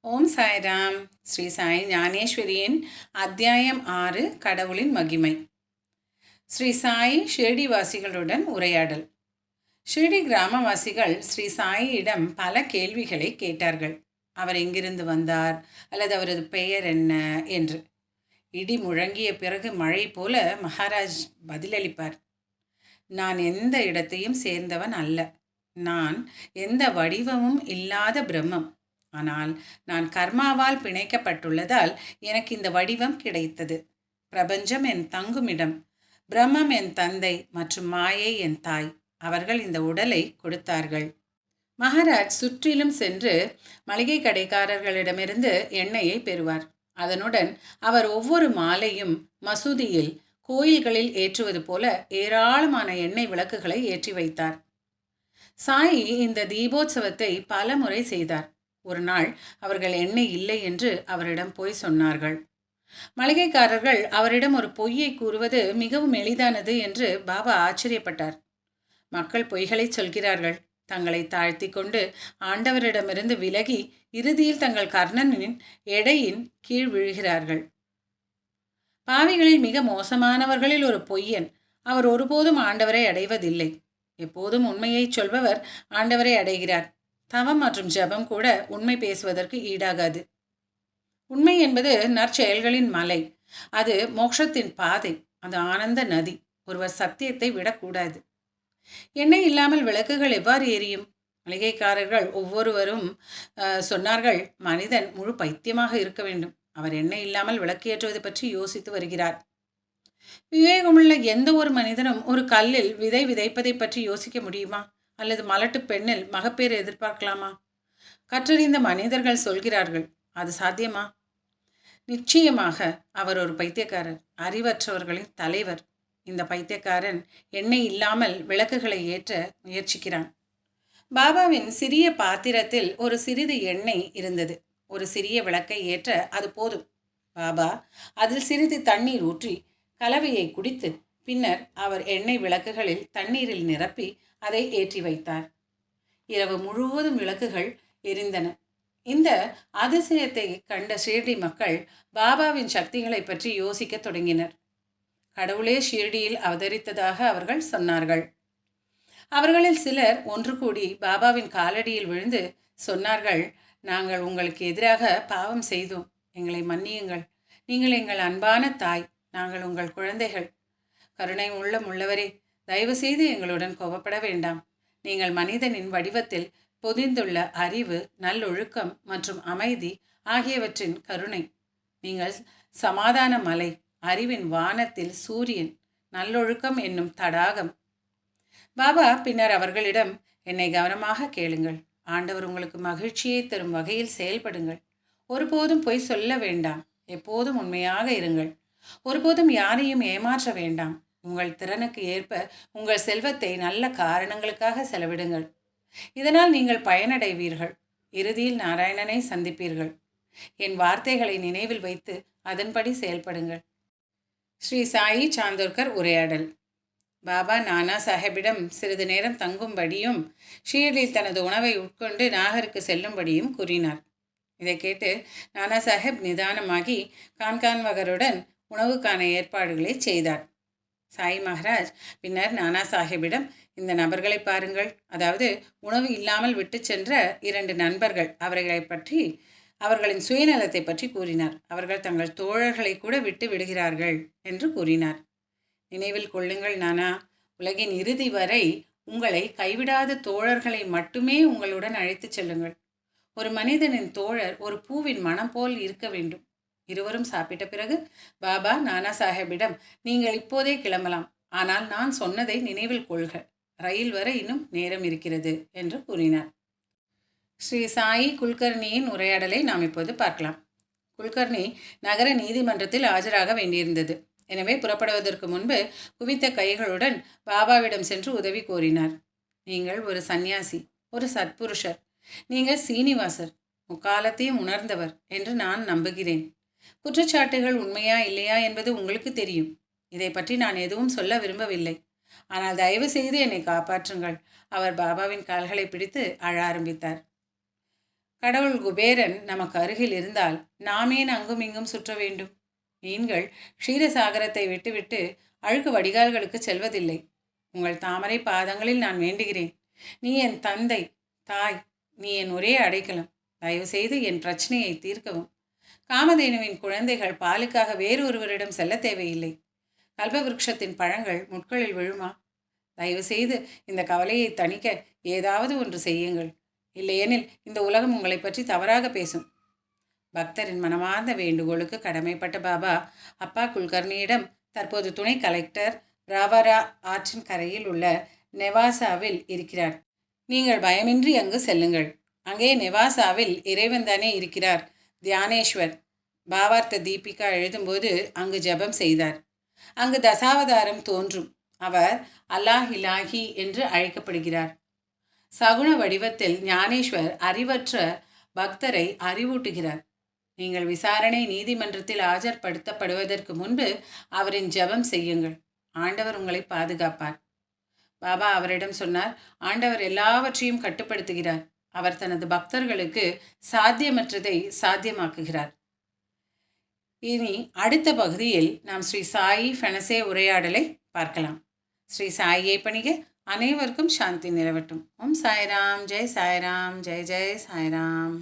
ஓம் சாய்ராம். ஸ்ரீ சாய் ஞானேஸ்வரியின் அத்தியாயம் 6, கடவுளின் மகிமை. ஸ்ரீ சாய் ஷிரடிவாசிகளுடன் உரையாடல். ஷிரடி கிராமவாசிகள் ஸ்ரீ சாயியிடம் பல கேள்விகளை கேட்டார்கள். அவர் எங்கிருந்து வந்தார், அல்லது அவரது பெயர் என்ன என்று. இடி முழங்கிய பிறகு மழை போல மகாராஜ் பதிலளிப்பார். நான் எந்த இடத்தையும் சேர்ந்தவன் அல்ல. நான் எந்த வடிவமும் இல்லாத பிரம்மம். ஆனால் நான் கர்மாவால் பிணைக்கப்பட்டுள்ளதால் எனக்கு இந்த வடிவம் கிடைத்தது. பிரபஞ்சம் என் தங்குமிடம், பிரம்மம் என் தந்தை மற்றும் மாயை என் தாய். அவர்கள் இந்த உடலை கொடுத்தார்கள். மகாராஜ் சுற்றிலும் சென்று மளிகை கடைக்காரர்களிடமிருந்து எண்ணெயை பெறுவார். அதனுடன் அவர் ஒவ்வொரு மாலையும் மசூதியில், கோயில்களில் ஏற்றுவது போல ஏராளமான எண்ணெய் விளக்குகளை ஏற்றி வைத்தார். சாயி இந்த தீபோத்சவத்தை பல முறை செய்தார். ஒரு நாள் அவர்கள் எண்ணெய் இல்லை என்று அவரிடம் பொய் சொன்னார்கள். மளிகைக்காரர்கள் அவரிடம் ஒரு பொய்யை கூறுவது மிகவும் எளிதானது என்று பாபா ஆச்சரியப்பட்டார். மக்கள் பொய்களை சொல்கிறார்கள். தங்களை தாழ்த்தி கொண்டு ஆண்டவரிடமிருந்து விலகி இறுதியில் தங்கள் கர்ணனின் எடையின் கீழ் விழுகிறார்கள். பாவிகளில் மிக மோசமானவர்களில் ஒரு பொய்யன். அவர் ஒருபோதும் ஆண்டவரை அடைவதில்லை. எப்போதும் உண்மையை சொல்பவர் ஆண்டவரை அடைகிறார். தவம் மற்றும் ஜபம் கூட உண்மை பேசுவதற்கு ஈடாகாது. உண்மை என்பது நற்செயல்களின் மலை. அது மோட்சத்தின் பாதை. அது ஆனந்த நதி. ஒருவர் சத்தியத்தை விடக்கூடாது. எண்ணெய் இல்லாமல் விளக்குகள் எவ்வாறு எரியும்? மளிகைக்காரர்கள் ஒவ்வொருவரும் சொன்னார்கள், மனிதன் முழு பைத்தியமாக இருக்க வேண்டும். அவர் எண்ணெய் இல்லாமல் விளக்கேற்றுவது பற்றி யோசித்து வருகிறார். விவேகமுள்ள எந்த ஒரு மனிதனும் ஒரு கல்லில் விதை விதைப்பதை பற்றி யோசிக்க முடியுமா? அல்லது மலட்டு பெண்ணில் மகப்பேறு எதிர்பார்க்கலாமா? கற்றறிந்த மனிதர்கள் சொல்கிறார்கள், அது சாத்தியமா? நிச்சயமாக அவர் ஒரு பைத்தியக்காரர், அறிவற்றவர்களின் தலைவர். இந்த பைத்தியக்காரன் எண்ணெய் இல்லாமல் விளக்குகளை ஏற்ற முயற்சிக்கிறான். பாபாவின் சிறிய பாத்திரத்தில் ஒரு சிறிது எண்ணெய் இருந்தது. ஒரு சிறிய விளக்கை ஏற்ற அது போதும். பாபா அதில் சிறிது தண்ணீர் ஊற்றி கலவையை குடித்து பின்னர் அவர் எண்ணெய் விளக்குகளில் தண்ணீரில் நிரப்பி அதை ஏற்றி வைத்தார். இரவு முழுவதும் விளக்குகள் எரிந்தன. இந்த அதிசயத்தை கண்ட ஷிரடி மக்கள் பாபாவின் சக்திகளை பற்றி யோசிக்க தொடங்கினர். கடவுளே ஷிரடியில் அவதரித்ததாக அவர்கள் சொன்னார்கள். அவர்களில் சிலர் ஒன்று கூடி பாபாவின் காலடியில் விழுந்து சொன்னார்கள், நாங்கள் உங்களுக்கு எதிராக பாவம் செய்தோம். எங்களை மன்னியுங்கள். நீங்கள் எங்கள் அன்பான தாய். நாங்கள் உங்கள் குழந்தைகள். கருணை உள்ளவரே, தயவு செய்து எங்களுடன் கோபப்பட வேண்டாம். நீங்கள் மனிதனின் வடிவத்தில் பொதிந்துள்ள அறிவு, நல்லொழுக்கம் மற்றும் அமைதி ஆகியவற்றின் கருணை. நீங்கள் சமாதான மலை, அறிவின் வானத்தில் சூரியன், நல்லொழுக்கம் என்னும் தடாகம். பாபா பின்னர் அவர்களிடம், என்னை கவனமாக கேளுங்கள். ஆண்டவர் உங்களுக்கு மகிழ்ச்சியை தரும் வகையில் செயல்படுங்கள். ஒருபோதும் பொய் சொல்ல வேண்டாம். எப்போதும் உண்மையாக இருங்கள். ஒருபோதும் யாரையும் ஏமாற்ற வேண்டாம். உங்கள் திறனுக்கு ஏற்ப உங்கள் செல்வத்தை நல்ல காரணங்களுக்காக செலவிடுங்கள். இதனால் நீங்கள் பயனடைவீர்கள். இறுதியில் நாராயணனை சந்திப்பீர்கள். என் வார்த்தைகளை நினைவில் வைத்து அதன்படி செயல்படுங்கள். ஸ்ரீ சாயி சாந்தோர்கர் உரையாடல். பாபா நானா சாஹிப்பிடம் சிறிது நேரம் தங்கும்படியும் ஷீரடியில் தனது உணவை உட்கொண்டு நாகருக்கு செல்லும்படியும் கூறினார். இதை கேட்டு நானா சாஹிப் நிதானமாகி கான்கான்வகருடன் உணவுக்கான ஏற்பாடுகளை செய்தார். சாய் மகாராஜ் பின்னர் நானா சாஹிப்பிடம், இந்த நபர்களை பாருங்கள், அதாவது உணவு இல்லாமல் விட்டு சென்ற 2 நண்பர்கள், அவர்களை பற்றி, அவர்களின் சுயநலத்தை பற்றி கூறினார். அவர்கள் தங்கள் தோழர்களை கூட விட்டு விடுகிறார்கள் என்று கூறினார். நினைவில் கொள்ளுங்கள் நானா, உலகின் இறுதி வரை உங்களை கைவிடாத தோழர்களை மட்டுமே உங்களுடன் அழைத்து செல்லுங்கள். ஒரு மனிதனின் தோழர் ஒரு பூவின் மனம் போல் இருக்க வேண்டும். இருவரும் சாப்பிட்ட பிறகு பாபா நானா சாஹிப்பிடம், நீங்கள் இப்போதே கிளம்பலாம். ஆனால் நான் சொன்னதை நினைவில் கொள்க. ரயில் வர இன்னும் நேரம் இருக்கிறது என்று கூறினார். ஸ்ரீ சாயி குல்கர்ணியின் உரையாடலை நாம் இப்போது பார்க்கலாம். குல்கர்ணி நகர நீதிமன்றத்தில் ஆஜராக வேண்டியிருந்தது. எனவே புறப்படுவதற்கு முன்பு குவித்த கைகளுடன் பாபாவிடம் சென்று உதவி கோரினார். நீங்கள் ஒரு சந்நியாசி, ஒரு சத்புருஷர். நீங்கள் சீனிவாசர், முக்காலத்தையும் உணர்ந்தவர் என்று நான் நம்புகிறேன். குற்றச்சாட்டுகள் உண்மையா இல்லையா என்பது உங்களுக்கு தெரியும். இதை பற்றி நான் எதுவும் சொல்ல விரும்பவில்லை. ஆனால் தயவு செய்து என்னை காப்பாற்றுங்கள். அவர் பாபாவின் கால்களை பிடித்து அழ ஆரம்பித்தார். கடவுள் குபேரன் நமக்கு அருகில் இருந்தால் நாம் ஏன் அங்கும் இங்கும் சுற்ற வேண்டும்? மீன்கள் க்ஷீரசாகரத்தை விட்டுவிட்டு அழுக்கு வடிகால்களுக்கு செல்வதில்லை. உங்கள் தாமரை பாதங்களில் நான் வேண்டுகிறேன். நீ என் தந்தை, தாய், நீ என் ஒரே அடைக்கலம். தயவு செய்து என் பிரச்சனையை தீர்க்கவும். காமதேனுவின் குழந்தைகள் பாலுக்காக வேறு ஒருவரிடம் செல்ல தேவையில்லை. கல்பவிருட்சத்தின் பழங்கள் முட்களில் விழுமா? தயவு செய்து இந்த கவலையை தணிக்க ஏதாவது ஒன்று செய்யுங்கள். இல்லையெனில் இந்த உலகம் உங்களை பற்றி தவறாக பேசும். பக்தரின் மனமார்ந்த வேண்டுகோளுக்கு கடமைப்பட்ட பாபா அப்பா குல்கர்னியிடம் தற்போது துணை கலெக்டர் ராவரா ஆற்றின் கரையில் உள்ள நெவாசாவில் இருக்கிறார். நீங்கள் பயமின்றி அங்கு செல்லுங்கள். அங்கே நெவாசாவில் இறைவன் தானே இருக்கிறார். தியானேஸ்வர் பாவார்த்த தீபிகா எழுதும்போது அங்கு ஜெபம் செய்தார். அங்கு தசாவதாரம் தோன்றும். அவர் அல்லாஹ் இலாஹி என்று அழைக்கப்படுகிறார். சகுன வடிவத்தில் ஞானேஸ்வர் அறிவற்ற பக்தரை அறிவூட்டுகிறார். நீங்கள் விசாரணை நீதிமன்றத்தில் ஆஜர்படுத்தப்படுவதற்கு முன்பு அவரின் ஜெபம் செய்யுங்கள். ஆண்டவர் உங்களை பாதுகாப்பார். பாபா அவரிடம் சொன்னார், ஆண்டவர் எல்லாவற்றையும் கட்டுப்படுத்துகிறார். அவர் தனது பக்தர்களுக்கு சாத்தியமற்றதை சாத்தியமாக்குகிறார். இனி அடுத்த பகுதியில் நாம் ஸ்ரீ சாயி ஃபெனசே உரையாடலை பார்க்கலாம். ஸ்ரீ சாயியை பணிக. அனைவருக்கும் சாந்தி நிலவட்டும். ஓம் சாய்ராம், ஜெய் சாய்ராம், ஜெய் ஜெய் சாய்ராம்.